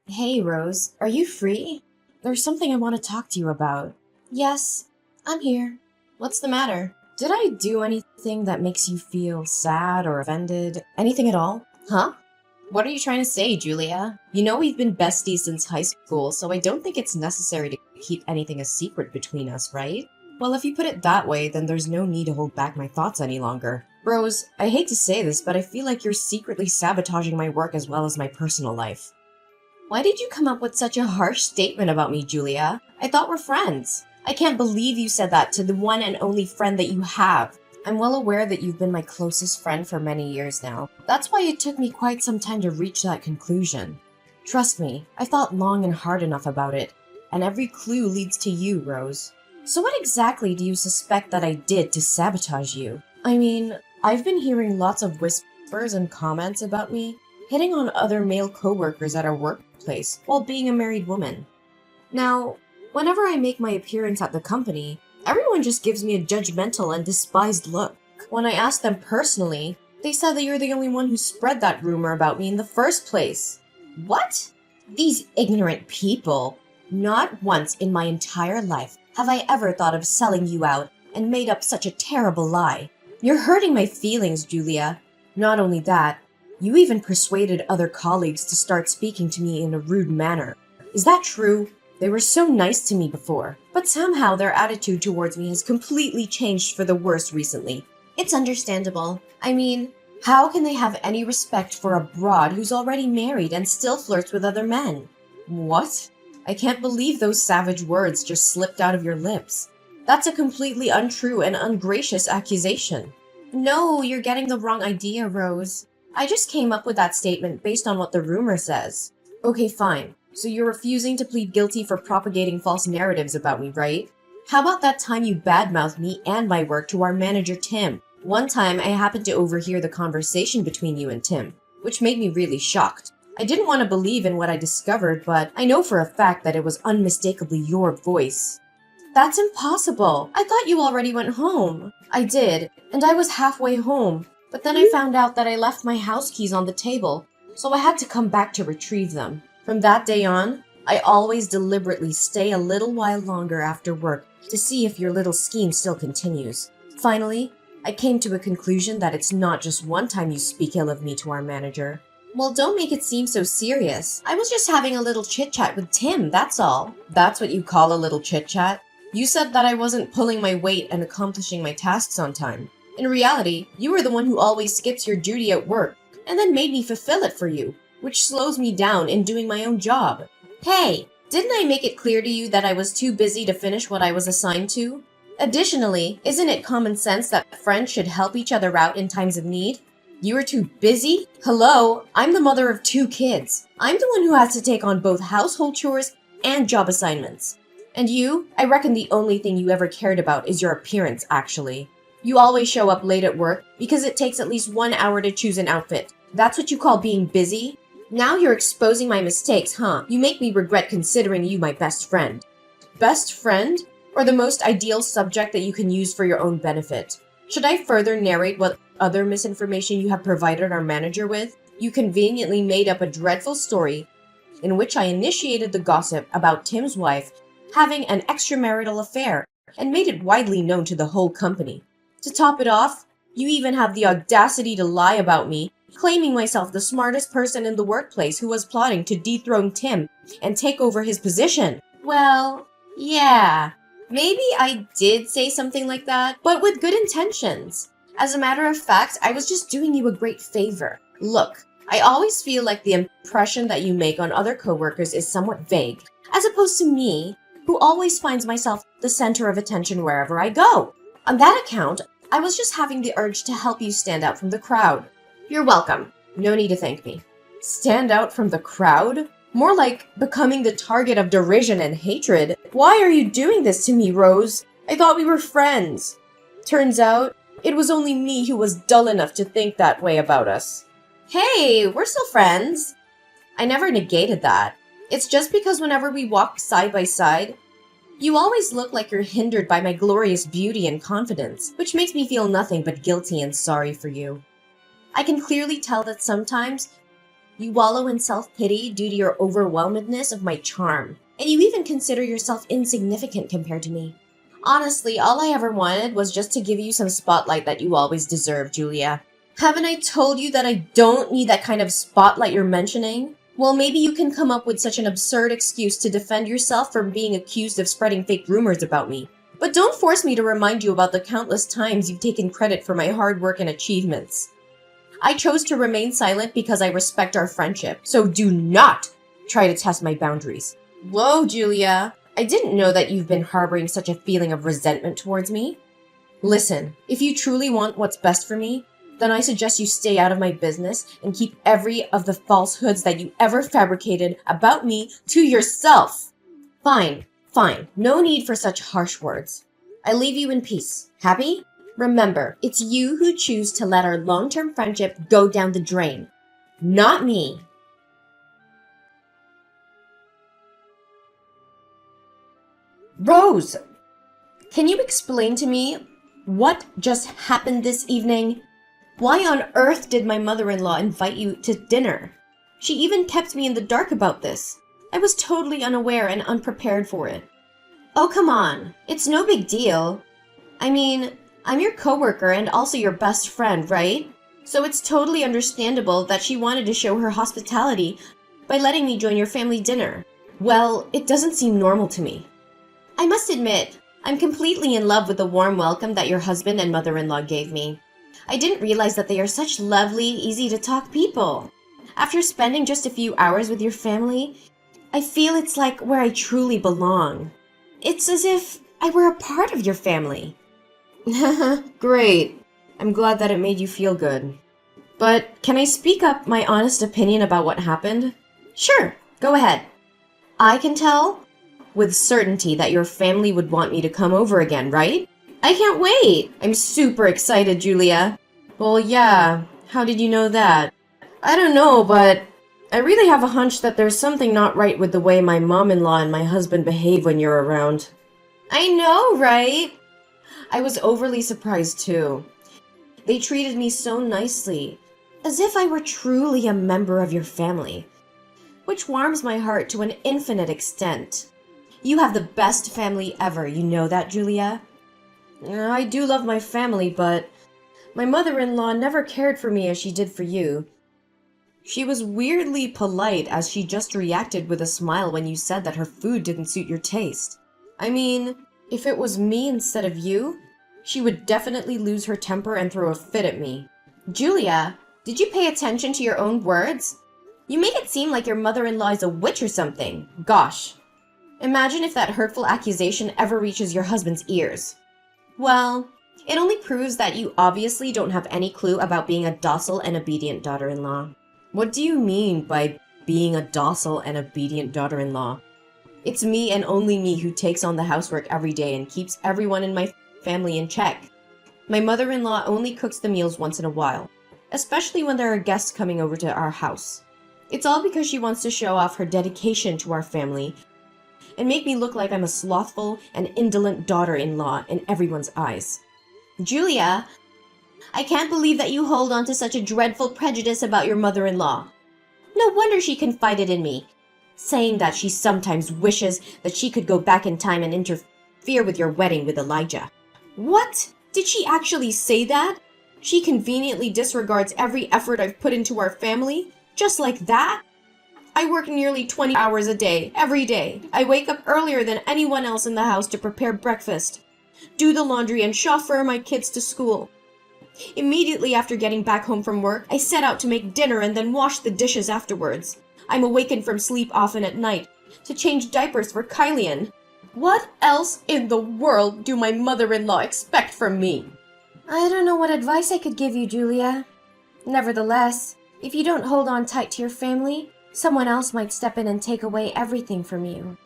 Hey, Rose, are you free? There's something I want to talk to you about. Yes, I'm here. What's the matter? Did I do anything that makes you feel sad or offended? Anything at all? Huh? What are you trying to say, Julia? You know we've been besties since high school, so I don't think it's necessary to keep anything a secret between us, right? Well, if you put it that way, then there's no need to hold back my thoughts any longer. Rose, I hate to say this, but I feel like you're secretly sabotaging my work as well as my personal life. Why did you come up with such a harsh statement about me, Julia? I thought we're friends. I can't believe you said that to the one and only friend that you have. I'm well aware that you've been my closest friend for many years now. That's why it took me quite some time to reach that conclusion. Trust me, I thought long and hard enough about it, and every clue leads to you, Rose. So what exactly do you suspect that I did to sabotage you? I mean, I've been hearing lots of whispers and comments about me, hitting on other male coworkers at our workplace while being a married woman. Now, whenever I make my appearance at the company, everyone just gives me a judgmental and despised look. When I ask them personally, they said that you're the only one who spread that rumor about me in the first place. What? These ignorant people. Not once in my entire life have I ever thought of selling you out and made up such a terrible lie. You're hurting my feelings, Julia. Not only that, you even persuaded other colleagues to start speaking to me in a rude manner. Is that true? They were so nice to me before, but somehow their attitude towards me has completely changed for the worse recently. It's understandable. I mean, how can they have any respect for a broad who's already married and still flirts with other men? What? I can't believe those savage words just slipped out of your lips. That's a completely untrue and ungracious accusation. No, you're getting the wrong idea, Rose. I just came up with that statement based on what the rumor says. Okay, fine. So you're refusing to plead guilty for propagating false narratives about me, right? How about that time you badmouthed me and my work to our manager, Tim? One time, I happened to overhear the conversation between you and Tim, which made me really shocked. I didn't want to believe in what I discovered, but I know for a fact that it was unmistakably your voice. That's impossible. I thought you already went home. I did, and I was halfway home, but then I found out that I left my house keys on the table, so I had to come back to retrieve them. From that day on, I always deliberately stay a little while longer after work to see if your little scheme still continues. Finally, I came to a conclusion that it's not just one time you speak ill of me to our manager. Well, don't make it seem so serious. I was just having a little chit-chat with Tim, that's all. That's what you call a little chit-chat? You said that I wasn't pulling my weight and accomplishing my tasks on time. In reality, you were the one who always skips your duty at work, and then made me fulfill it for you, which slows me down in doing my own job. Hey, didn't I make it clear to you that I was too busy to finish what I was assigned to? Additionally, isn't it common sense that friends should help each other out in times of need? You were too busy? Hello, I'm the mother of 2 kids. I'm the one who has to take on both household chores and job assignments. And you? I reckon the only thing you ever cared about is your appearance, actually. You always show up late at work because it takes at least 1 hour to choose an outfit. That's what you call being busy? Now you're exposing my mistakes, huh? You make me regret considering you my best friend. Best friend? Or the most ideal subject that you can use for your own benefit? Should I further narrate what other misinformation you have provided our manager with? You conveniently made up a dreadful story in which I initiated the gossip about Tim's wife having an extramarital affair and made it widely known to the whole company. To top it off, you even have the audacity to lie about me, claiming myself the smartest person in the workplace who was plotting to dethrone Tim and take over his position. Well, yeah, maybe I did say something like that, but with good intentions. As a matter of fact, I was just doing you a great favor. Look, I always feel like the impression that you make on other coworkers is somewhat vague, as opposed to me, who always finds myself the center of attention wherever I go. On that account, I was just having the urge to help you stand out from the crowd. You're welcome. No need to thank me. Stand out from the crowd? More like becoming the target of derision and hatred. Why are you doing this to me, Rose? I thought we were friends. Turns out, it was only me who was dull enough to think that way about us. Hey, we're still friends. I never negated that. It's just because whenever we walk side by side, you always look like you're hindered by my glorious beauty and confidence, which makes me feel nothing but guilty and sorry for you. I can clearly tell that sometimes You wallow in self-pity due to your overwhelmedness of my charm. And you even consider yourself insignificant compared to me. Honestly, all I ever wanted was just to give you some spotlight that you always deserve, Julia. Haven't I told you that I don't need that kind of spotlight you're mentioning? Well, maybe you can come up with such an absurd excuse to defend yourself from being accused of spreading fake rumors about me. But don't force me to remind you about the countless times you've taken credit for my hard work and achievements. I chose to remain silent because I respect our friendship, so do not try to test my boundaries. Whoa, Julia. I didn't know that you've been harboring such a feeling of resentment towards me. Listen, if you truly want what's best for me, then I suggest you stay out of my business and keep every of the falsehoods that you ever fabricated about me to yourself. Fine. No need for such harsh words. I leave you in peace. Happy? Remember, it's you who choose to let our long-term friendship go down the drain, not me. Rose, can you explain to me what just happened this evening? Why on earth did my mother-in-law invite you to dinner? She even kept me in the dark about this. I was totally unaware and unprepared for it. Oh, come on. It's no big deal. I mean, I'm your coworker and also your best friend, right? So it's totally understandable that she wanted to show her hospitality by letting me join your family dinner. Well, it doesn't seem normal to me. I must admit, I'm completely in love with the warm welcome that your husband and mother-in-law gave me. I didn't realize that they are such lovely, easy-to-talk people. After spending just a few hours with your family, I feel it's like where I truly belong. It's as if I were a part of your family. Great. I'm glad that it made you feel good. But can I speak up my honest opinion about what happened? Sure, go ahead. I can tell with certainty that your family would want me to come over again, right? I can't wait! I'm super excited, Julia. Well, yeah. How did you know that? I don't know, but I really have a hunch that there's something not right with the way my mom-in-law and my husband behave when you're around. I know, right? I was overly surprised, too. They treated me so nicely, as if I were truly a member of your family, which warms my heart to an infinite extent. You have the best family ever, you know that, Julia? I do love my family, but my mother-in-law never cared for me as she did for you. She was weirdly polite as she just reacted with a smile when you said that her food didn't suit your taste. I mean, if it was me instead of you, she would definitely lose her temper and throw a fit at me. Julia, did you pay attention to your own words? You make it seem like your mother-in-law is a witch or something. Gosh. Imagine if that hurtful accusation ever reaches your husband's ears. Well, it only proves that you obviously don't have any clue about being a docile and obedient daughter-in-law. What do you mean by being a docile and obedient daughter-in-law? It's me and only me who takes on the housework every day and keeps everyone in my family in check. My mother-in-law only cooks the meals once in a while, especially when there are guests coming over to our house. It's all because she wants to show off her dedication to our family and make me look like I'm a slothful and indolent daughter-in-law in everyone's eyes. Julia, I can't believe that you hold on to such a dreadful prejudice about your mother-in-law. No wonder she confided in me, saying that she sometimes wishes that she could go back in time and interfere with your wedding with Elijah. What? Did she actually say that? She conveniently disregards every effort I've put into our family? Just like that? I work nearly 20 hours a day, every day. I wake up earlier than anyone else in the house to prepare breakfast, do the laundry, and chauffeur my kids to school. Immediately after getting back home from work, I set out to make dinner and then wash the dishes afterwards. I'm awakened from sleep often at night to change diapers for Kylian. What else in the world do my mother-in-law expect from me? I don't know what advice I could give you, Julia. Nevertheless, if you don't hold on tight to your family, someone else might step in and take away everything from you.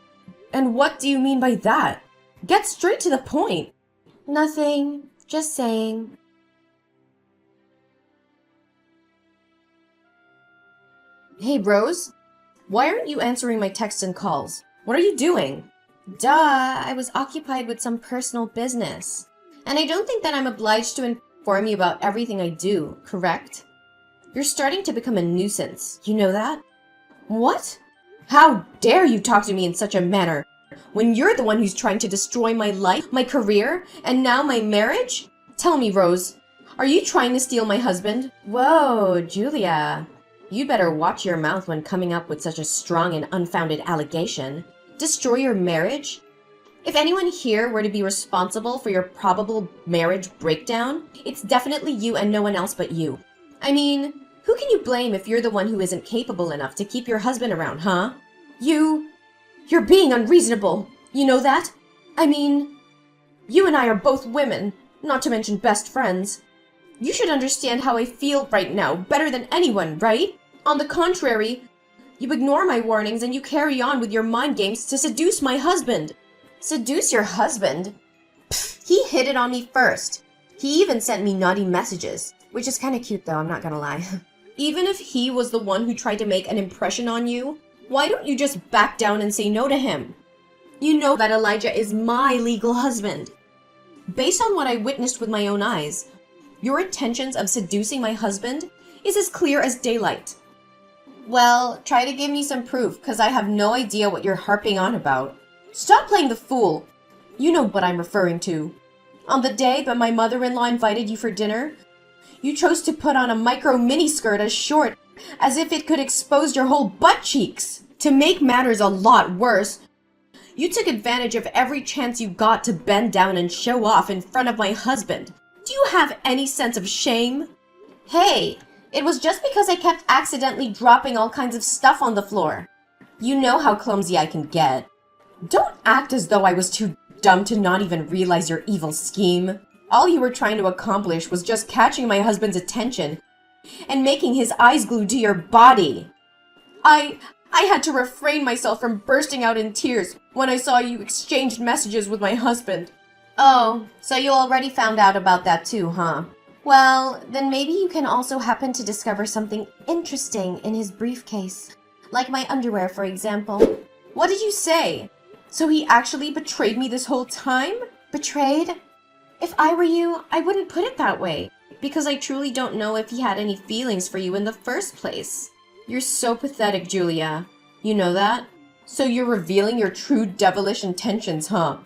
And what do you mean by that? Get straight to the point. Nothing. Just saying. Hey, Rose. Why aren't you answering my texts and calls? What are you doing? Duh, I was occupied with some personal business. And I don't think that I'm obliged to inform you about everything I do, correct? You're starting to become a nuisance. You know that? What? How dare you talk to me in such a manner when you're the one who's trying to destroy my life, my career, and now my marriage? Tell me, Rose, are you trying to steal my husband? Whoa, Julia. You better watch your mouth when coming up with such a strong and unfounded allegation. Destroy your marriage? If anyone here were to be responsible for your probable marriage breakdown, it's definitely you and no one else but you. I mean, who can you blame if you're the one who isn't capable enough to keep your husband around, huh? You're being unreasonable. You know that? I mean, you and I are both women, not to mention best friends. You should understand how I feel right now better than anyone, right? On the contrary, you ignore my warnings and you carry on with your mind games to seduce my husband. Seduce your husband? Pfft, he hit it on me first. He even sent me naughty messages, which is kind of cute though, I'm not gonna lie. Even if he was the one who tried to make an impression on you, why don't you just back down and say no to him? You know that Elijah is my legal husband. Based on what I witnessed with my own eyes, your intentions of seducing my husband is as clear as daylight. Well, try to give me some proof, because I have no idea what you're harping on about. Stop playing the fool. You know what I'm referring to. On the day that my mother-in-law invited you for dinner, you chose to put on a micro miniskirt as short as if it could expose your whole butt cheeks. To make matters a lot worse, you took advantage of every chance you got to bend down and show off in front of my husband. Do you have any sense of shame? Hey, it was just because I kept accidentally dropping all kinds of stuff on the floor. You know how clumsy I can get. Don't act as though I was too dumb to not even realize your evil scheme. All you were trying to accomplish was just catching my husband's attention and making his eyes glued to your body. I had to refrain myself from bursting out in tears when I saw you exchange messages with my husband. Oh, so you already found out about that too, huh? Well, then maybe you can also happen to discover something interesting in his briefcase. Like my underwear, for example. What did you say? So he actually betrayed me this whole time? Betrayed? If I were you, I wouldn't put it that way, because I truly don't know if he had any feelings for you in the first place. You're so pathetic, Julia. You know that? So you're revealing your true devilish intentions, huh?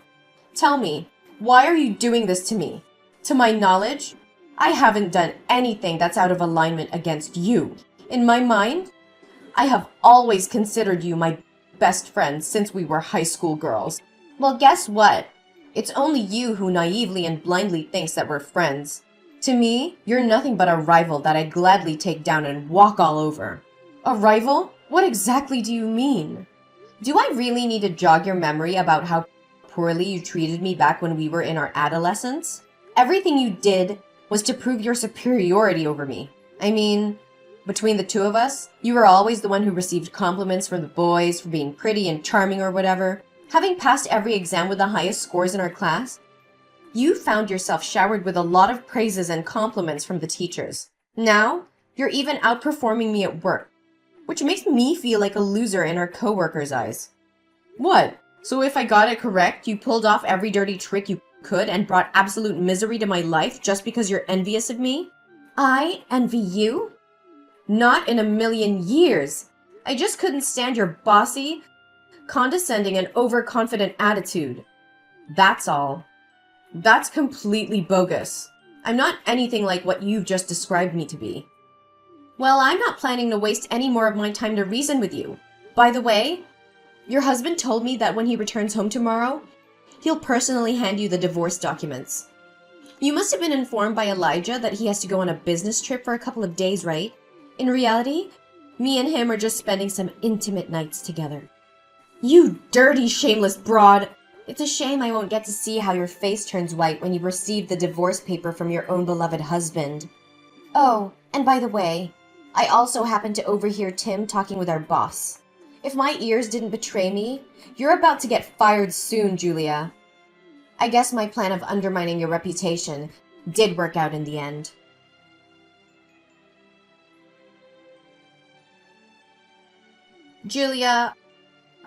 Tell me, why are you doing this to me? To my knowledge, I haven't done anything that's out of alignment against you. In my mind, I have always considered you my best friend since we were high school girls. Well, guess what? It's only you who naively and blindly thinks that we're friends. To me, you're nothing but a rival that I'd gladly take down and walk all over. A rival? What exactly do you mean? Do I really need to jog your memory about how poorly you treated me back when we were in our adolescence? Everything you did was to prove your superiority over me. I mean, between the two of us, you were always the one who received compliments from the boys for being pretty and charming or whatever. Having passed every exam with the highest scores in our class, you found yourself showered with a lot of praises and compliments from the teachers. Now, you're even outperforming me at work, which makes me feel like a loser in our coworkers' eyes. What? So if I got it correct, you pulled off every dirty trick you could and brought absolute misery to my life just because you're envious of me? I envy you? Not in a million years. I just couldn't stand your bossy, condescending, and overconfident attitude. That's all. That's completely bogus. I'm not anything like what you've just described me to be. Well, I'm not planning to waste any more of my time to reason with you. By the way, your husband told me that when he returns home tomorrow, he'll personally hand you the divorce documents. You must have been informed by Elijah that he has to go on a business trip for a couple of days, right? In reality, me and him are just spending some intimate nights together. You dirty, shameless broad! It's a shame I won't get to see how your face turns white when you receive the divorce paper from your own beloved husband. Oh, and by the way, I also happened to overhear Tim talking with our boss. If my ears didn't betray me, you're about to get fired soon, Julia. I guess my plan of undermining your reputation did work out in the end. Julia,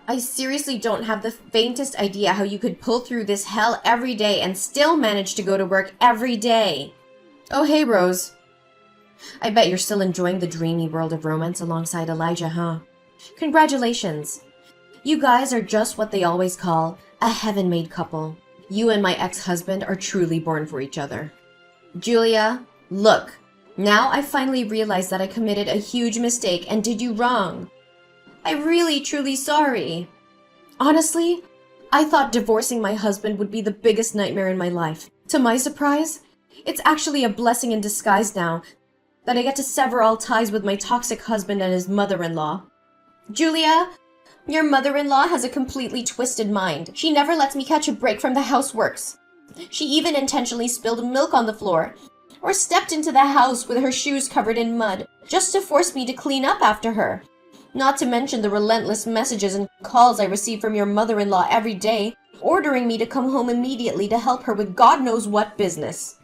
I seriously don't have the faintest idea how you could pull through this hell every day and still manage to go to work every day. Oh, hey, Rose. I bet you're still enjoying the dreamy world of romance alongside Elijah, huh? Congratulations. You guys are just what they always call a heaven-made couple. You and my ex-husband are truly born for each other. Julia, look. Now I finally realized that I committed a huge mistake and did you wrong. I'm really, truly sorry. Honestly, I thought divorcing my husband would be the biggest nightmare in my life. To my surprise, it's actually a blessing in disguise now that I get to sever all ties with my toxic husband and his mother-in-law. Julia, your mother-in-law has a completely twisted mind. She never lets me catch a break from the houseworks. She even intentionally spilled milk on the floor or stepped into the house with her shoes covered in mud just to force me to clean up after her. Not to mention the relentless messages and calls I receive from your mother-in-law every day, ordering me to come home immediately to help her with God knows what business.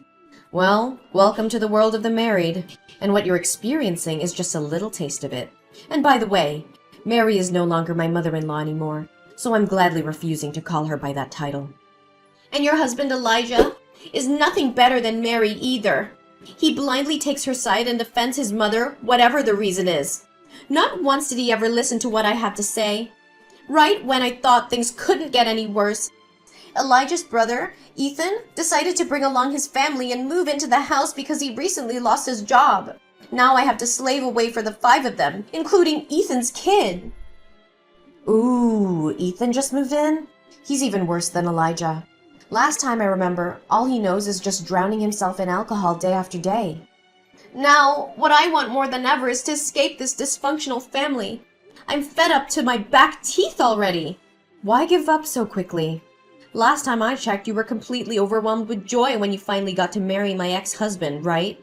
Well, welcome to the world of the married, and what you're experiencing is just a little taste of it. And by the way, Mary is no longer my mother-in-law anymore, so I'm gladly refusing to call her by that title. And your husband Elijah is nothing better than Mary either. He blindly takes her side and defends his mother, whatever the reason is. Not once did he ever listen to what I had to say. Right when I thought things couldn't get any worse, Elijah's brother, Ethan, decided to bring along his family and move into the house because he recently lost his job. Now I have to slave away for the 5 of them, including Ethan's kid. Ooh, Ethan just moved in? He's even worse than Elijah. Last time I remember, all he knows is just drowning himself in alcohol day after day. Now, what I want more than ever is to escape this dysfunctional family. I'm fed up to my back teeth already. Why give up so quickly? Last time I checked, you were completely overwhelmed with joy when you finally got to marry my ex-husband, right?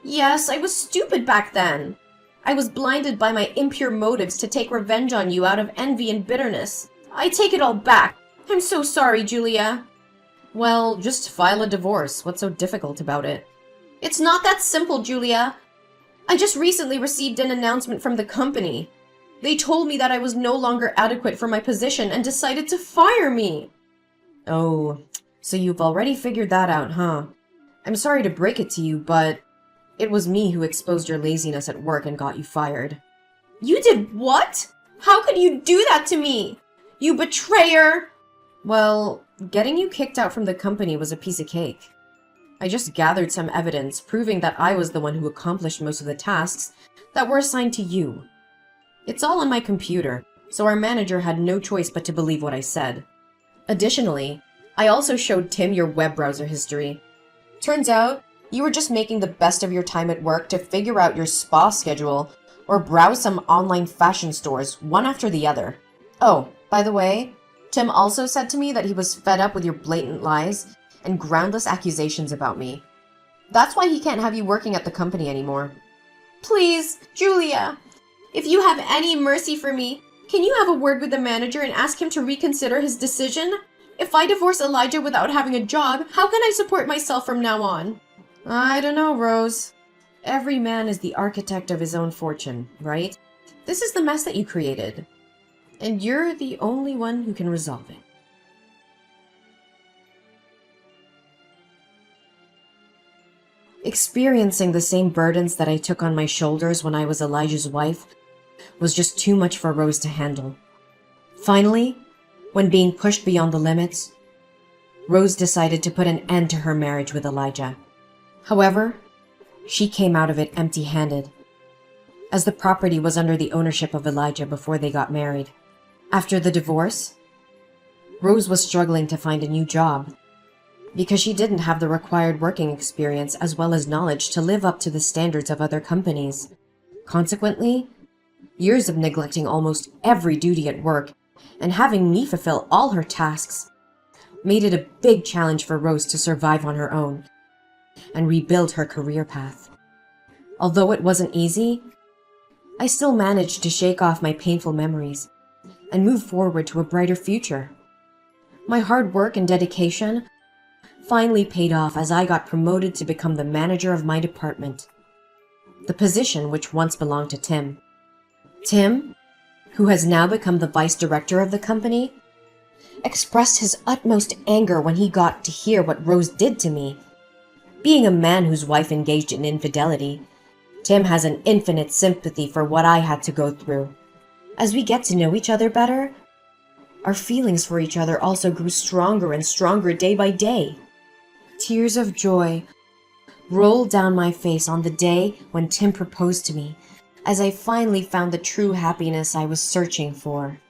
Yes, I was stupid back then. I was blinded by my impure motives to take revenge on you out of envy and bitterness. I take it all back. I'm so sorry, Julia. Well, just file a divorce. What's so difficult about it? It's not that simple, Julia. I just recently received an announcement from the company. They told me that I was no longer adequate for my position and decided to fire me. Oh, so you've already figured that out, huh? I'm sorry to break it to you, but it was me who exposed your laziness at work and got you fired. You did what? How could you do that to me? You betrayer! Well, getting you kicked out from the company was a piece of cake. I just gathered some evidence proving that I was the one who accomplished most of the tasks that were assigned to you. It's all on my computer, so our manager had no choice but to believe what I said. Additionally, I also showed Tim your web browser history. Turns out, you were just making the best of your time at work to figure out your spa schedule or browse some online fashion stores one after the other. Oh, by the way, Tim also said to me that he was fed up with your blatant lies and groundless accusations about me. That's why he can't have you working at the company anymore. Please, Julia, if you have any mercy for me, can you have a word with the manager and ask him to reconsider his decision? If I divorce Elijah without having a job, how can I support myself from now on? I don't know, Rose. Every man is the architect of his own fortune, right? This is the mess that you created, and you're the only one who can resolve it. Experiencing the same burdens that I took on my shoulders when I was Elijah's wife was just too much for Rose to handle. Finally, when being pushed beyond the limits, Rose decided to put an end to her marriage with Elijah. However, she came out of it empty-handed, as the property was under the ownership of Elijah before they got married. After the divorce, Rose was struggling to find a new job, because she didn't have the required working experience as well as knowledge to live up to the standards of other companies. Consequently, years of neglecting almost every duty at work and having me fulfill all her tasks made it a big challenge for Rose to survive on her own and rebuild her career path. Although it wasn't easy, I still managed to shake off my painful memories and move forward to a brighter future. My hard work and dedication finally paid off as I got promoted to become the manager of my department, the position which once belonged to Tim. Tim, who has now become the vice director of the company, expressed his utmost anger when he got to hear what Rose did to me. Being a man whose wife engaged in infidelity, Tim has an infinite sympathy for what I had to go through. As we get to know each other better, our feelings for each other also grew stronger and stronger day by day. Tears of joy rolled down my face on the day when Tim proposed to me, as I finally found the true happiness I was searching for.